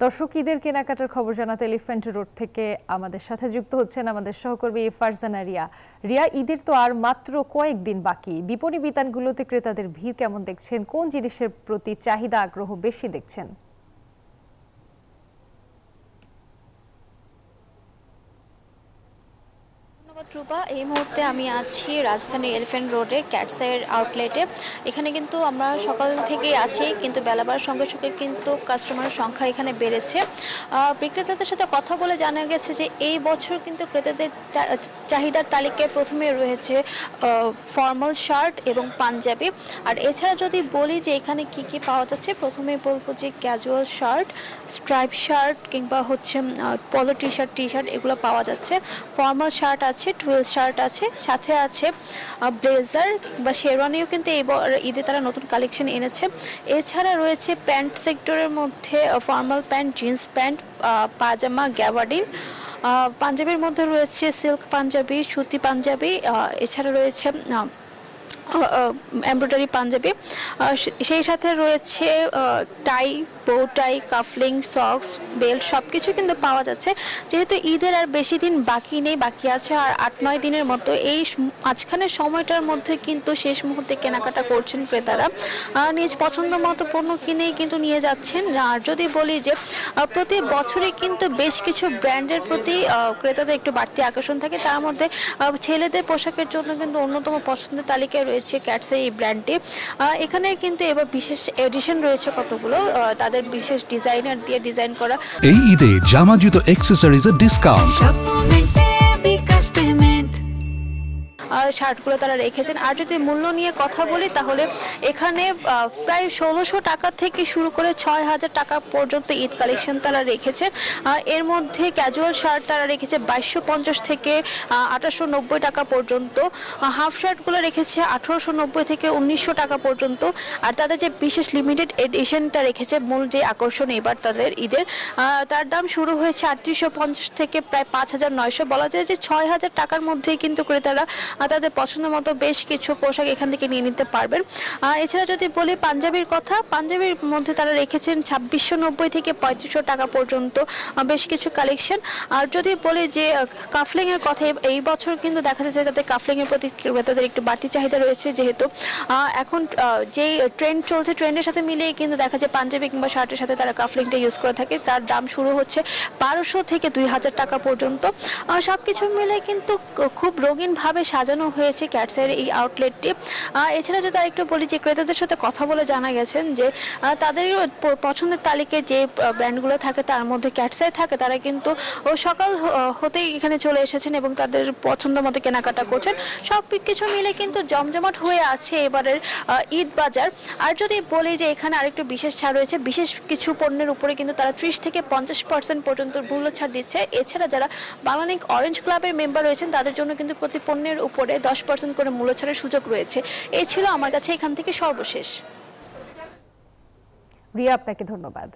দর্শক, ঈদের কেনাকাটার খবর জানাতে এলিফ্যান্ট রোড থেকে আমাদের সাথে যুক্ত হচ্ছেন আমাদের সহকর্মী ফারজানা রিয়া। রিয়া, ঈদের তো আর মাত্র কয়েকদিন বাকি। বিপণী বিতানগুলোতে ক্রেতাদের ভিড় কেমন দেখছেন? কোন জিনিসের প্রতি চাহিদা আগ্রহ বেশি দেখছেন? রূপা, এই মুহূর্তে আমি আছি রাজধানী এলিফ্যান্ট রোডে ক্যাটসের আউটলেটে। এখানে কিন্তু আমরা সকাল থেকেই আছি, কিন্তু বেলা বাড়ার সঙ্গে সঙ্গে কিন্তু কাস্টমারের সংখ্যা এখানে বেড়েছে। বিক্রেতাদের সাথে কথা বলে জানা গেছে যে এই বছর কিন্তু ক্রেতাদের চাহিদার তালিকায় প্রথমে রয়েছে ফর্মাল শার্ট এবং পাঞ্জাবি। আর এছাড়া যদি বলি যে এখানে কি কি পাওয়া যাচ্ছে, প্রথমে বলবো যে ক্যাজুয়াল শার্ট, স্ট্রাইপ শার্ট কিংবা হচ্ছে পলো টি শার্ট এগুলো পাওয়া যাচ্ছে। ফর্মাল শার্ট আছে, টুয়েল শার্ট আছে, সাথে আছে ব্লেজার বা শেরওয়ানিও কিন্তু ঈদে তারা নতুন কালেকশন এনেছে। এছাড়া রয়েছে প্যান্ট সেক্টরের মধ্যে ফর্মাল প্যান্ট, জিন্স প্যান্ট, পাজামা, গ্যাবার্ডিন। পাঞ্জাবির মধ্যে রয়েছে সিল্ক পাঞ্জাবি, সুতি পাঞ্জাবি, এছাড়া রয়েছে এমব্রয়ডারি পাঞ্জাবি। সেই সাথে রয়েছে টাই, বো টাই, কাফলিং, সক্স, বেল্ট সব কিছু কিন্তু পাওয়া যাচ্ছে। যেহেতু ঈদের আর বেশি দিন বাকি নেই, বাকি আছে আর 8-9 দিনের মতো, এই মাঝখানের সময়টার মধ্যে কিন্তু শেষ মুহূর্তে কেনাকাটা করছেন ক্রেতারা। নিজ পছন্দ মতো পণ্য কিনেই কিন্তু নিয়ে যাচ্ছেন। আর যদি বলি যে প্রতি বছরে কিন্তু বেশ কিছু ব্র্যান্ডের প্রতি ক্রেতাদের একটু বাড়তি আকর্ষণ থাকে, তার মধ্যে ছেলেদের পোশাকের জন্য কিন্তু অন্যতম পছন্দের তালিকায় রয়েছে ক্যাটসের এই ব্র্যান্ডটি। এখানে কিন্তু এবার বিশেষ এডিশন রয়েছে কতগুলো, তাদের বিশেষ ডিজাইনার দিয়ে ডিজাইন করা। এই ঈদে জামা জুতো অ্যাকসেসরিজের ডিসকাউন্ট, শার্টগুলো তারা রেখেছেন। আর যদি মূল্য নিয়ে কথা বলি তাহলে এখানে প্রায় 1600 টাকা থেকে শুরু করে 6000 টাকা পর্যন্ত ঈদ কালেকশন তারা রেখেছে। এর মধ্যে ক্যাজুয়াল শার্ট তারা রেখেছে 2250 থেকে 2890 টাকা পর্যন্ত। হাফ শার্টগুলো রেখেছে 1890 থেকে 1900 টাকা পর্যন্ত। আর তাদের যে বিশেষ লিমিটেড এডিশনটা রেখেছে, মূল যে আকর্ষণ এবার তাদের ঈদের, তার দাম শুরু হয়েছে 3850 থেকে প্রায় 5900। বলা যায় যে 6000 টাকার মধ্যেই কিন্তু ক্রেতারা তাদের পছন্দ মতো বেশ কিছু পোশাক এখান থেকে নিয়ে নিতে পারবেন। এছাড়া যদি বলি পাঞ্জাবির কথা, পাঞ্জাবির মধ্যে তারা রেখেছেন 2690 থেকে 3500 টাকা পর্যন্ত বেশ কিছু কালেকশন। আর যদি বলি যে কাফলিং এর কথা, এই বছর কিন্তু দেখা যাচ্ছে তাদের কাফলিং এর প্রতি ক্রেতাদের একটু বাড়তি চাহিদা রয়েছে, যেহেতু এখন যেই ট্রেন্ড চলছে, ট্রেন্ডের সাথে মিলিয়ে কিন্তু দেখা যায় পাঞ্জাবি কিংবা শার্টের সাথে তারা কাফলিংটা ইউজ করে থাকে। তার দাম শুরু হচ্ছে 1200 থেকে 2000 টাকা পর্যন্ত। সবকিছু মিলে কিন্তু খুব রঙিনভাবে সাজানো হয়েছে ক্যাটসের এই আউটলেটটি। এছাড়া যদি আরেকটু বলি যে ক্রেতাদের সাথে কথা বলে জানা গেছেন যে তাদের পছন্দের তালিকায় যে ব্র্যান্ডগুলো থাকে তার মধ্যে ক্যাটসে থাকে, তারা কিন্তু সকাল হতেই এখানে চলে এসেছেন এবং তাদের পছন্দ মতো কেনাকাটা করছেন। সব কিছু মিলে কিন্তু জমজমাট হয়ে আছে এবারের ঈদ বাজার। আর যদি বলি যে এখানে আরেকটু বিশেষ ছাড় রয়েছে, বিশেষ কিছু পণ্যের উপরে কিন্তু তারা 30 থেকে 50% পর্যন্ত মূল্য ছাড় দিচ্ছে। এছাড়া যারা বাংলালিংক অরেঞ্জ ক্লাবের মেম্বার রয়েছেন তাদের জন্য কিন্তু প্রতি পণ্যের উপরে 10% করে মূল্য ছাড়ের সুযোগ রয়েছে। এই ছিল আমার কাছে এখান থেকে সর্বশেষ। রিয়া, আপনাকে ধন্যবাদ।